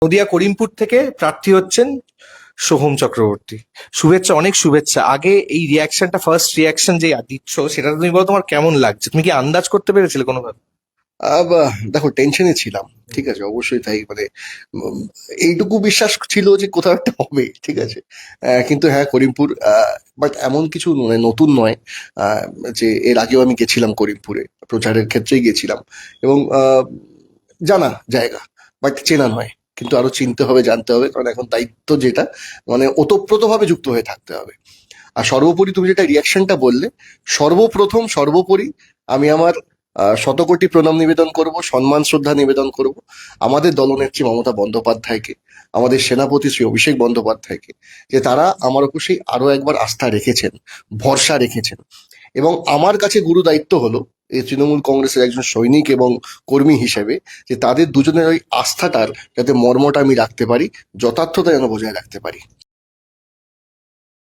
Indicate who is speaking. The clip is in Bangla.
Speaker 1: নদিয়া করিমপুর থেকে প্রার্থী হচ্ছেন সোহম চক্রবর্তী। শুভেচ্ছা, অনেক শুভেচ্ছা। আগে এই রিয়াকশনটা, ফার্স্ট রিয়াকশন যে দিচ্ছ, সেটা তুমি বলো তোমার কেমন লাগছে? তুমি কি আন্দাজ করতে পেরেছিলে কোনোভাবে?
Speaker 2: দেখো, টেনশনে ছিলাম। ঠিক আছে, অবশ্যই তাই। মানে উম, এইটুকু বিশ্বাস ছিল যে কোথাও একটা হবে। ঠিক আছে। কিন্তু হ্যাঁ, করিমপুর, বাট এমন কিছু মানে নতুন নয়। আহ, যে এর আগেও আমি গেছিলাম করিমপুরে, প্রচারের ক্ষেত্রেই গেছিলাম। এবং জানা জায়গা, বাট চেনা নয়। কিন্তু আরো চিনতে হবে, জানতে হবে, কারণ এখন দায়িত্ব যেটা, মানে ওতপ্রোতভাবে যুক্ত হয়ে থাকতে হবে। আর সর্বোপরি তুমি যেটা রিয়াকশনটা বললে, সর্বপ্রথম সর্বোপরি আমি আমার শতকোটি প্রণাম নিবেদন করব, সম্মান শ্রদ্ধা নিবেদন করব আমাদের দলনেত্রী মমতা বন্দ্যোপাধ্যায়কে, আমাদের সেনাপতি শ্রী অভিষেক বন্দ্যোপাধ্যায়কে, যে তারা আমার উপর সেই আরো একবার আস্থা রেখেছেন, ভরসা রেখেছেন। এবং আমার কাছে গুরু দায়িত্ব হলো এই তৃণমূল কংগ্রেসের একজন সৈনিক এবং কর্মী হিসেবে, যে তাদের দুজনের ওই আস্থাটার যাতে মর্মটা আমি রাখতে পারি, যথার্থতা যেন বজায় রাখতে পারি।